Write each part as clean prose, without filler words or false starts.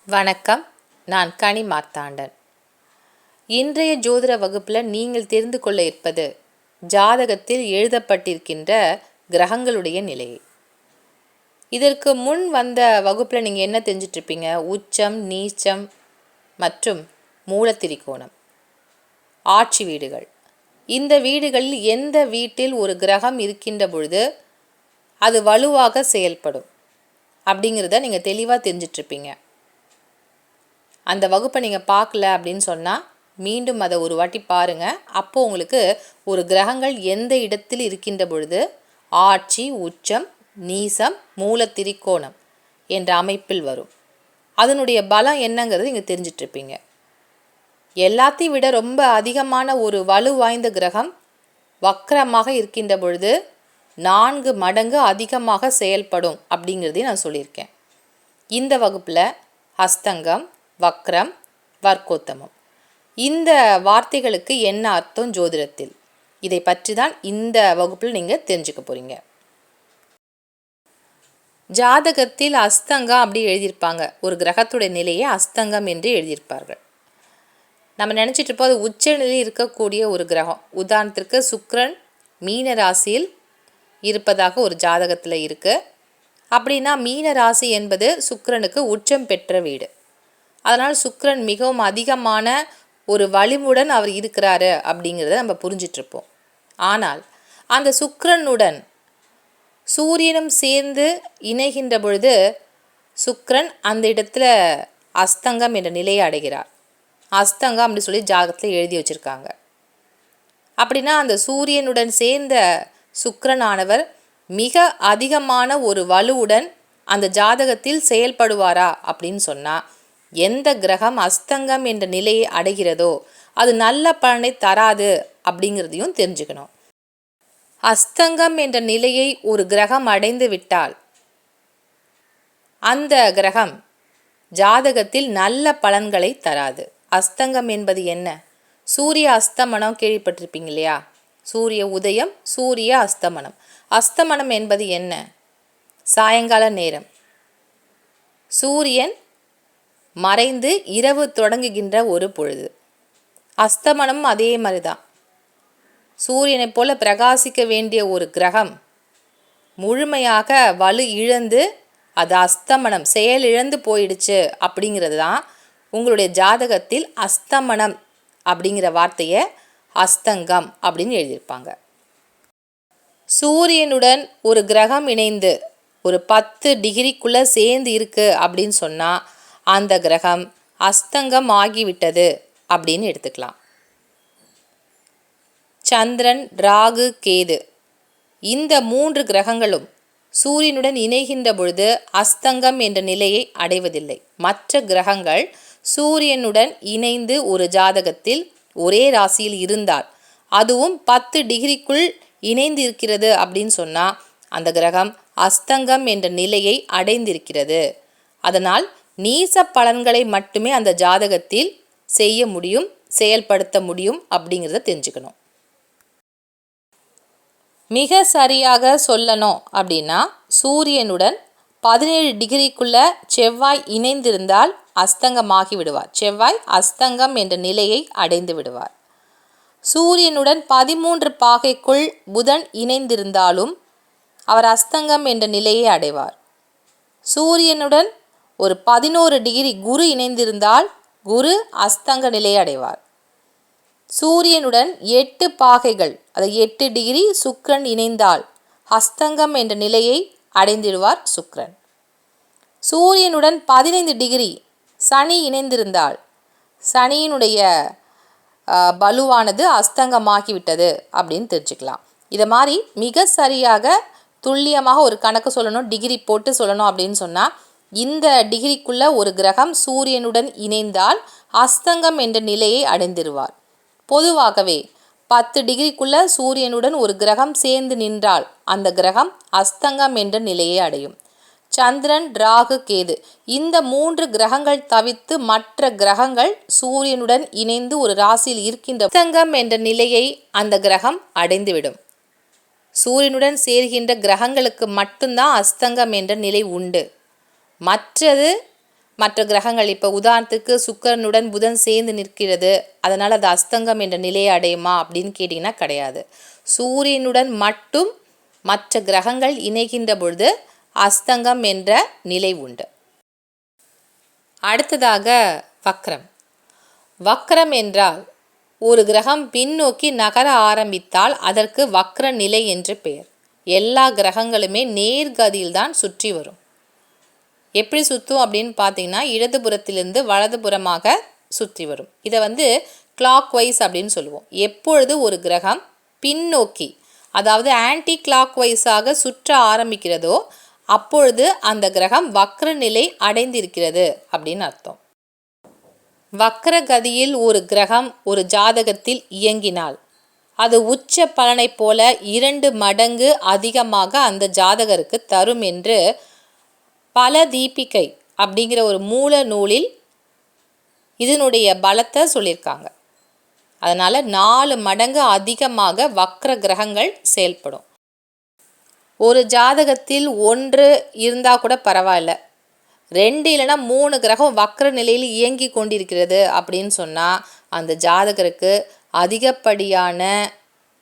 வணக்கம். நான் கனி மார்த்தாண்டன். இன்றைய ஜோதிட வகுப்பில் நீங்கள் தெரிந்து கொள்ள இருப்பது ஜாதகத்தில் எழுதப்பட்டிருக்கின்ற கிரகங்களுடைய நிலையை. இதற்கு முன் வந்த வகுப்பில் நீங்கள் என்ன தெரிஞ்சிட்ருப்பீங்க? உச்சம், நீச்சம் மற்றும் மூலத்திரிகோணம், ஆட்சி வீடுகள். இந்த வீடுகளில் எந்த வீட்டில் ஒரு கிரகம் இருக்கின்ற பொழுது அது வலுவாக செயல்படும் அப்படிங்கிறத நீங்கள் தெளிவாக தெரிஞ்சிட்ருப்பீங்க. அந்த வகுப்பை நீங்கள் பார்க்கல அப்படின்னு சொன்னால் மீண்டும் அதை ஒரு வாட்டி பாருங்கள். அப்போது உங்களுக்கு ஒரு கிரகங்கள் எந்த இடத்தில் இருக்கின்ற பொழுது ஆட்சி, உச்சம், நீசம், மூலத்திரிகோணம் என்ற அமைப்பில் வரும், அதனுடைய பலம் என்னங்கிறது நீங்கள் தெரிஞ்சிட்ருப்பீங்க. எல்லாத்தையும் விட ரொம்ப அதிகமான ஒரு வலு வாய்ந்த கிரகம் வக்ரமாக இருக்கின்ற பொழுது 4 மடங்கு அதிகமாக செயல்படும் அப்படிங்கிறதையும் நான் சொல்லியிருக்கேன். இந்த வகுப்பில் ஹஸ்தங்கம், வக்ரம், வர்க்கோத்தமம் இந்த வார்த்தைகளுக்கு என்ன அர்த்தம் ஜோதிடத்தில், இதை பற்றி தான் இந்த வகுப்பில் நீங்கள் தெரிஞ்சுக்க போகிறீங்க. ஜாதகத்தில் அஸ்தங்கம் அப்படி எழுதியிருப்பாங்க. ஒரு கிரகத்துடைய நிலையை அஸ்தங்கம் என்று எழுதியிருப்பார்கள். நம்ம நினச்சிட்டு இருப்போம் அது உச்ச நிலையில் இருக்கக்கூடிய ஒரு கிரகம். உதாரணத்திற்கு சுக்கிரன் மீன ராசியில் இருப்பதாக ஒரு ஜாதகத்தில் இருக்குது. அப்படின்னா மீன ராசி என்பது சுக்கிரனுக்கு உச்சம் பெற்ற வீடு. அதனால் சுக்கிரன் மிகவும் அதிகமான ஒரு வலிமுடன் அவர் இருக்கிறாரு அப்படிங்கிறத நம்ம புரிஞ்சிட்ருப்போம். ஆனால் அந்த சுக்கிரனுடன் சூரியனும் சேர்ந்து இணைகின்ற பொழுது சுக்கிரன் அந்த இடத்துல அஸ்தங்கம் என்ற நிலையை அடைகிறார். அஸ்தங்கம் அப்படி சொல்லி ஜாதகத்தில் எழுதி வச்சுருக்காங்க. அப்படின்னா அந்த சூரியனுடன் சேர்ந்த சுக்கிரனானவர் மிக அதிகமான ஒரு வலுவுடன் அந்த ஜாதகத்தில் செயல்படுவாரா அப்படின்னு சொன்னால், எந்த கிரகம் அஸ்தங்கம் என்ற நிலையை அடைகிறதோ அது நல்ல பலனை தராது அப்படிங்கிறதையும் தெரிஞ்சுக்கணும். அஸ்தங்கம் என்ற நிலையை ஒரு கிரகம் அடைந்து விட்டால் அந்த கிரகம் ஜாதகத்தில் நல்ல பலன்களை தராது. அஸ்தங்கம் என்பது என்ன? சூரிய அஸ்தமனம் கேள்விப்பட்டிருப்பீங்க இல்லையா? சூரிய உதயம், சூரிய அஸ்தமனம். அஸ்தமனம் என்பது என்ன? சாயங்கால நேரம், சூரியன் மறைந்து இரவு தொடங்குகின்ற ஒரு பொழுது. அஸ்தமனம் அதே மாதிரி தான். சூரியனை போல பிரகாசிக்க வேண்டிய ஒரு கிரகம் முழுமையாக வலு இழந்து அது அஸ்தமனம் செயலிழந்து போயிடுச்சு அப்படிங்கிறது தான் உங்களுடைய ஜாதகத்தில் அஸ்தமனம் அப்படிங்கிற வார்த்தையை அஸ்தங்கம் அப்படின்னு எழுதியிருப்பாங்க. சூரியனுடன் ஒரு கிரகம் இணைந்து ஒரு 10 டிகிரிக்குள்ளே சேர்ந்து இருக்குது அப்படின்னு சொன்னால் அந்த கிரகம் அஸ்தங்கம் ஆகிவிட்டது அப்படின்னு எடுத்துக்கலாம். சந்திரன், ராகு, கேது இந்த 3 கிரகங்களும் சூரியனுடன் இணைகின்ற பொழுது அஸ்தங்கம் என்ற நிலையை அடைவதில்லை. மற்ற கிரகங்கள் சூரியனுடன் இணைந்து ஒரு ஜாதகத்தில் ஒரே ராசியில் இருந்தால், அதுவும் 10 டிகிரிக்குள் இணைந்து இருக்கிறது அப்படின்னு சொன்னால் அந்த கிரகம் அஸ்தங்கம் என்ற நிலையை அடைந்திருக்கிறது. அதனால் நீச பலன்களை மட்டுமே அந்த ஜாதகத்தில் செய்ய முடியும், செயல்படுத்த முடியும் அப்படிங்கிறத தெரிஞ்சுக்கணும். மிக சரியாக சொல்லணும் அப்படின்னா சூரியனுடன் 17 டிகிரிக்குள்ள செவ்வாய் இணைந்திருந்தால் அஸ்தங்கமாகி விடுவார். செவ்வாய் அஸ்தங்கம் என்ற நிலையை அடைந்து விடுவார். சூரியனுடன் 13 பாகைக்குள் புதன் இணைந்திருந்தாலும் அவர் அஸ்தங்கம் என்ற நிலையை அடைவார். சூரியனுடன் ஒரு 11 டிகிரி குரு இணைந்திருந்தால் குரு அஸ்தங்க நிலையை அடைவார். சூரியனுடன் 8 பாகைகள், அது 8 டிகிரி சுக்கிரன் இணைந்தால் அஸ்தங்கம் என்ற நிலையை அடைந்திடுவார் சுக்கிரன். சூரியனுடன் 15 டிகிரி சனி இணைந்திருந்தால் சனியினுடைய பலுவானது அஸ்தங்கமாகிவிட்டது அப்படின்னு தெரிஞ்சுக்கலாம். இதை மாதிரி மிக சரியாக துல்லியமாக ஒரு கணக்கு சொல்லணும், டிகிரி போட்டு சொல்லணும் அப்படின்னு சொன்னால், இந்த டிகிரிக்குள்ள ஒரு கிரகம் சூரியனுடன் இணைந்தால் அஸ்தங்கம் என்ற நிலையை அடைந்திருவார். பொதுவாகவே 10 டிகிரிக்குள்ள சூரியனுடன் ஒரு கிரகம் சேர்ந்து நின்றால் அந்த கிரகம் அஸ்தங்கம் என்ற நிலையை அடையும். சந்திரன், ராகு, கேது இந்த 3 கிரகங்கள் தவிர்த்து மற்ற கிரகங்கள் சூரியனுடன் இணைந்து ஒரு ராசியில் இருக்கின்ற அஸ்தங்கம் என்ற நிலையை அந்த கிரகம் அடைந்துவிடும். சூரியனுடன் சேர்கின்ற கிரகங்களுக்கு மட்டும்தான் அஸ்தங்கம் என்ற நிலை உண்டு. மற்றது மற்ற கிரகங்கள் இப்போ உதாரணத்துக்கு சுக்கிரனுடன் புதன் சேர்ந்து நிற்கிறது, அதனால் அது அஸ்தங்கம் என்ற நிலையை அடையுமா அப்படின்னு கேட்டிங்கன்னா கிடையாது. சூரியனுடன் மட்டும் மற்ற கிரகங்கள் இணைகின்ற பொழுது அஸ்தங்கம் என்ற நிலை உண்டு. அடுத்ததாக வக்ரம். வக்ரம் என்றால் ஒரு கிரகம் பின்னோக்கி நகர ஆரம்பித்தால் அதற்கு வக்ர நிலை என்று பெயர். எல்லா கிரகங்களுமே நேர்கதியில்தான் சுற்றி வரும். எப்படி சுற்றும் அப்படின்னு பார்த்தீங்கன்னா இடதுபுறத்திலிருந்து வலதுபுறமாக சுற்றி வரும். இதை கிளாக் வைஸ் அப்படின்னு சொல்லுவோம். எப்பொழுது ஒரு கிரகம் பின்னோக்கி, அதாவது ஆன்டி கிளாக் வைஸாக சுற்ற ஆரம்பிக்கிறதோ அப்பொழுது அந்த கிரகம் வக்ர நிலை அடைந்திருக்கிறது அப்படின்னு அர்த்தம். வக்ர கதியில் ஒரு கிரகம் ஒரு ஜாதகத்தில் இயங்கினால் அது உச்ச பலனை போல 2 மடங்கு அதிகமாக அந்த ஜாதகருக்கு தரும் என்று பல தீபிகை அப்படிங்கிற ஒரு மூல நூலில் இதனுடைய பலத்தை சொல்லியிருக்காங்க. அதனால் 4 மடங்கு அதிகமாக வக்ர கிரகங்கள் செயல்படும். ஒரு ஜாதகத்தில் 1 இருந்தால் கூட பரவாயில்ல, 2 இல்லைனா 3 கிரகம் வக்ர நிலையில் இயங்கி கொண்டிருக்கிறது அப்படின்னு சொன்னால் அந்த ஜாதகருக்கு அதிகப்படியான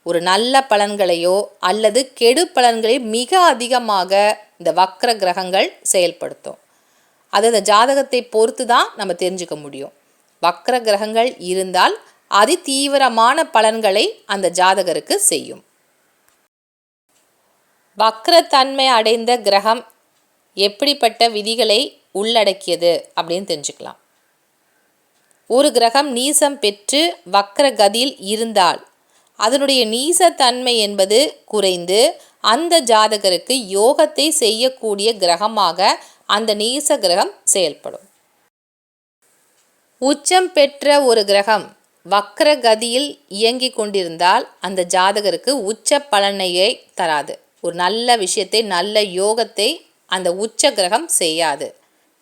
ஒரு நல்ல பலன்களையோ அல்லது கெடு பலன்களை மிக அதிகமாக இந்த வக்ர கிரகங்கள் செயல்படுத்தும். அது இந்த ஜாதகத்தை பொறுத்து தான் நம்ம தெரிஞ்சுக்க முடியும். வக்ர கிரகங்கள் இருந்தால் அதி தீவிரமான பலன்களை அந்த ஜாதகருக்கு செய்யும். வக்ரத்தன்மை அடைந்த கிரகம் எப்படிப்பட்ட விதிகளை உள்ளடக்கியது அப்படின்னு தெரிஞ்சுக்கலாம். ஒரு கிரகம் நீசம் பெற்று வக்ர கதியில் இருந்தால் அதனுடைய நீசத்தன்மை என்பது குறைந்து அந்த ஜாதகருக்கு யோகத்தை செய்யக்கூடிய கிரகமாக அந்த நீச கிரகம் செயல்படும். உச்சம் பெற்ற ஒரு கிரகம் வக்ர கதியில் இயங்கி கொண்டிருந்தால் அந்த ஜாதகருக்கு உச்ச பலனையை தராது. ஒரு நல்ல விஷயத்தை, நல்ல யோகத்தை அந்த உச்ச கிரகம் செய்யாது.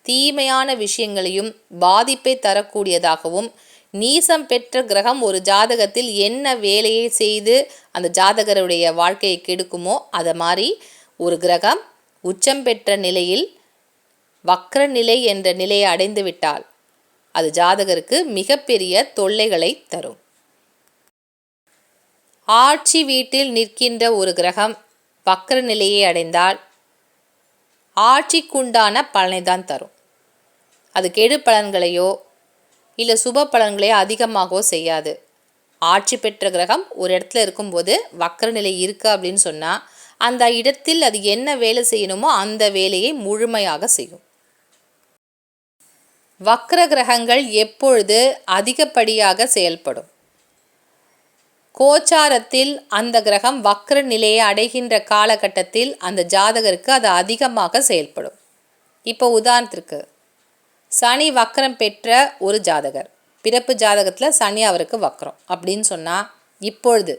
தீமையான விஷயங்களையும் பாதிப்பை தரக்கூடியதாகவும், நீசம் பெற்ற கிரகம் ஒரு ஜாதகத்தில் என்ன வேலையை செய்து அந்த ஜாதகருடைய வாழ்க்கையை கெடுக்குமோ அதை மாதிரி ஒரு கிரகம் உச்சம் பெற்ற நிலையில் வக்ர நிலை என்ற நிலையை அடைந்து விட்டால் அது ஜாதகருக்கு மிகப்பெரிய தொல்லைகளை தரும். ஆட்சி வீட்டில் நிற்கின்ற ஒரு கிரகம் வக்ர நிலையை அடைந்தால் ஆட்சிக்குண்டான பலனை தான் தரும். அது கெடு பலன்களையோ இல்லை சுப பலன்களையோ அதிகமாகவோ செய்யாது. ஆட்சி பெற்ற கிரகம் ஒரு இடத்துல இருக்கும்போது வக்ர நிலை இருக்குது அப்படின்னு சொன்னால் அந்த இடத்தில் அது என்ன வேலை செய்யணுமோ அந்த வேலையை முழுமையாக செய்யும். வக்ர கிரகங்கள் எப்பொழுது அதிகப்படியாக செயல்படும்? கோச்சாரத்தில் அந்த கிரகம் வக்ர நிலையை அடைகின்ற காலகட்டத்தில் அந்த ஜாதகருக்கு அது அதிகமாக செயல்படும். இப்போ உதாரணத்திற்கு சனி வக்ரம் பெற்ற ஒரு ஜாதகர், பிறப்பு ஜாதகத்தில் சனி அவருக்கு வக்ரம் அப்படின்னு சொன்னால் இப்பொழுது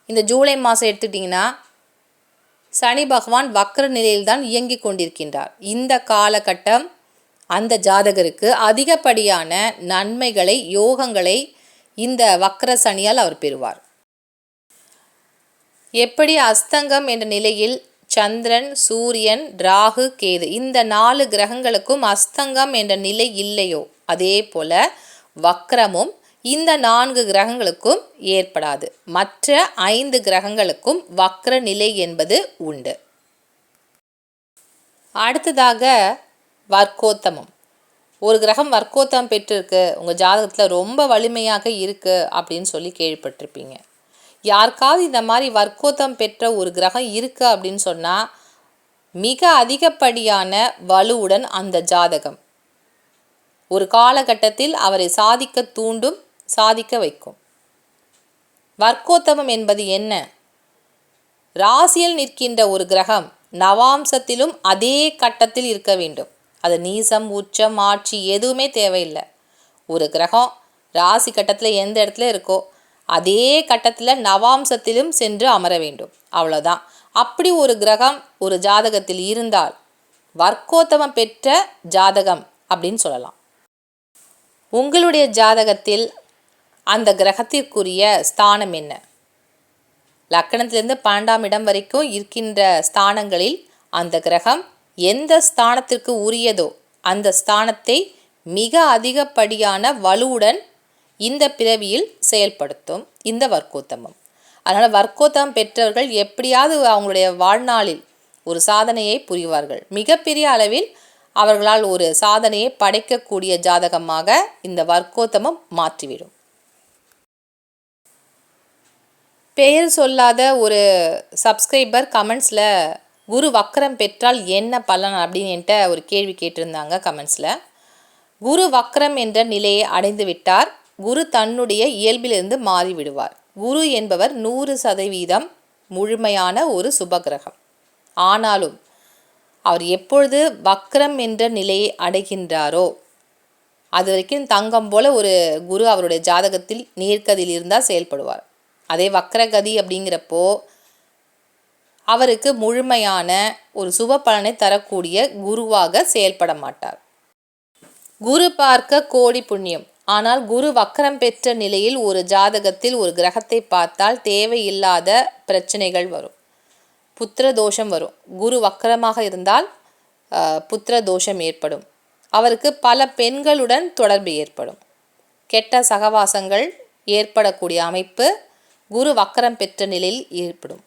இந்த ஜூலை மாதம் எடுத்துட்டிங்கன்னா சனி பகவான் வக்ர நிலையில்தான் இயங்கி கொண்டிருக்கின்றார். இந்த காலகட்டம் அந்த ஜாதகருக்கு அதிகப்படியான நன்மைகளை, யோகங்களை இந்த வக்ர சனியால் அவர் பெறுவார். எப்படி அஸ்தங்கம் என்ற நிலையில் சந்திரன், சூரியன், ராகு, கேது இந்த 4 கிரகங்களுக்கும் அஸ்தங்கம் என்ற நிலை இல்லையோ அதே போல வக்ரமும் இந்த 4 கிரகங்களுக்கும் ஏற்படாது. மற்ற 5 கிரகங்களுக்கும் வக்ர நிலை என்பது உண்டு. அடுத்ததாக வர்க்கோத்தமம். ஒரு கிரகம் வர்க்கோத்தமம் பெற்றிருக்கு, உங்கள் ஜாதகத்தில் ரொம்ப வலிமையாக இருக்குது அப்படின்னு சொல்லி கேள்விப்பட்டிருப்பீங்க. யாருக்காவது இந்த மாதிரி வர்க்கோத்தம் பெற்ற ஒரு கிரகம் இருக்குது அப்படின்னு சொன்னால் மிக அதிகப்படியான வலுவுடன் அந்த ஜாதகம் ஒரு காலகட்டத்தில் அவரை சாதிக்க தூண்டும், சாதிக்க வைக்கும். வர்க்கோத்தமம் என்பது என்ன? ராசியில் நிற்கின்ற ஒரு கிரகம் நவாம்சத்திலும் அதே கட்டத்தில் இருக்க வேண்டும். அது நீசம், உச்சம், ஆட்சி எதுவுமே தேவையில்லை. ஒரு கிரகம் ராசி கட்டத்தில் எந்த இடத்துல இருக்கோ அதே கட்டத்தில் நவாம்சத்திலும் சென்று அமர வேண்டும், அவ்வளோதான். அப்படி ஒரு கிரகம் ஒரு ஜாதகத்தில் இருந்தால் வர்க்கோத்தமம் பெற்ற ஜாதகம் அப்படின்னு சொல்லலாம். உங்களுடைய ஜாதகத்தில் அந்த கிரகத்திற்குரிய ஸ்தானம் என்ன? லக்கணத்திலிருந்து 12ஆம் இடம் வரைக்கும் இருக்கின்ற ஸ்தானங்களில் அந்த கிரகம் எந்த ஸ்தானத்திற்கு உரியதோ அந்த ஸ்தானத்தை மிக அதிகப்படியான வலுவுடன் இந்த பிறவியில் செயல்படுத்தும் இந்த வர்க்கோத்தமம். அதனால் வர்க்கோத்தமம் பெற்றவர்கள் எப்படியாவது அவங்களுடைய வாழ்நாளில் ஒரு சாதனையை புரிவார்கள். மிகப்பெரிய அளவில் அவர்களால் ஒரு சாதனையை படைக்கக்கூடிய ஜாதகமாக இந்த வர்க்கோத்தமம் மாற்றிவிடும். பெயர் சொல்லாத ஒரு சப்ஸ்கிரைபர் கமெண்ட்ஸில் குரு வக்ரம் பெற்றால் என்ன பலன் அப்படின்னு என்கிட்ட ஒரு கேள்வி கேட்டிருந்தாங்க கமெண்ட்ஸில். குரு வக்ரம் என்ற நிலையை அடைந்து விட்டார். குரு தன்னுடைய இயல்பிலிருந்து மாறிவிடுவார். குரு என்பவர் 100% முழுமையான ஒரு சுபகிரகம். ஆனாலும் அவர் எப்பொழுது வக்ரம் என்ற நிலையை அடைகின்றாரோ அது வரைக்கும் தங்கம் போல ஒரு குரு அவருடைய ஜாதகத்தில் நேர்கதியில் இருந்தால் செயல்படுவார். அதே வக்ரகதி அப்படிங்கிறப்போ அவருக்கு முழுமையான ஒரு சுப பலனை தரக்கூடிய குருவாக செயல்பட மாட்டார். குரு பார்க்க கோடி புண்ணியம். ஆனால் குரு வக்ரம் பெற்ற நிலையில் ஒரு ஜாதகத்தில் ஒரு கிரகத்தை பார்த்தால் தேவையில்லாத பிரச்சனைகள் வரும், புத்திர தோஷம் வரும். குரு வக்ரமாக இருந்தால் புத்திர தோஷம் ஏற்படும். அவருக்கு பல பெண்களுடன் தொடர்பு ஏற்படும். கெட்ட சகவாசங்கள் ஏற்படக்கூடிய அமைப்பு குரு வக்ரம் பெற்ற நிலையில் ஏற்படும்.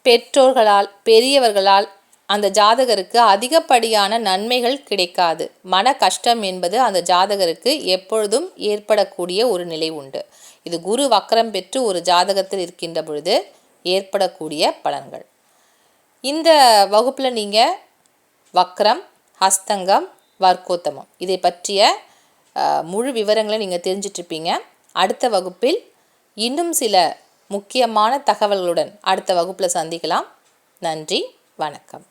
பெற்றோர்களால் பெரியவர்களால் அந்த ஜாதகருக்கு அதிகப்படியான நன்மைகள் கிடைக்காது. மன கஷ்டம் என்பது அந்த ஜாதகருக்கு எப்பொழுதும் ஏற்படக்கூடிய ஒரு நிலை உண்டு. இது குரு வக்ரம் பெற்று ஒரு ஜாதகத்தில் இருக்கின்ற பொழுது ஏற்படக்கூடிய பலன்கள். இந்த வகுப்பில் நீங்கள் வக்ரம், ஹஸ்தங்கம், வர்க்கோத்தமம் இதை பற்றிய முழு விவரங்களை நீங்கள் தெரிஞ்சிட்ருப்பீங்க. அடுத்த வகுப்பில் இன்னும் சில முக்கியமான தகவல்களுடன் அடுத்த வகுப்பில் சந்திக்கலாம். நன்றி, வணக்கம்.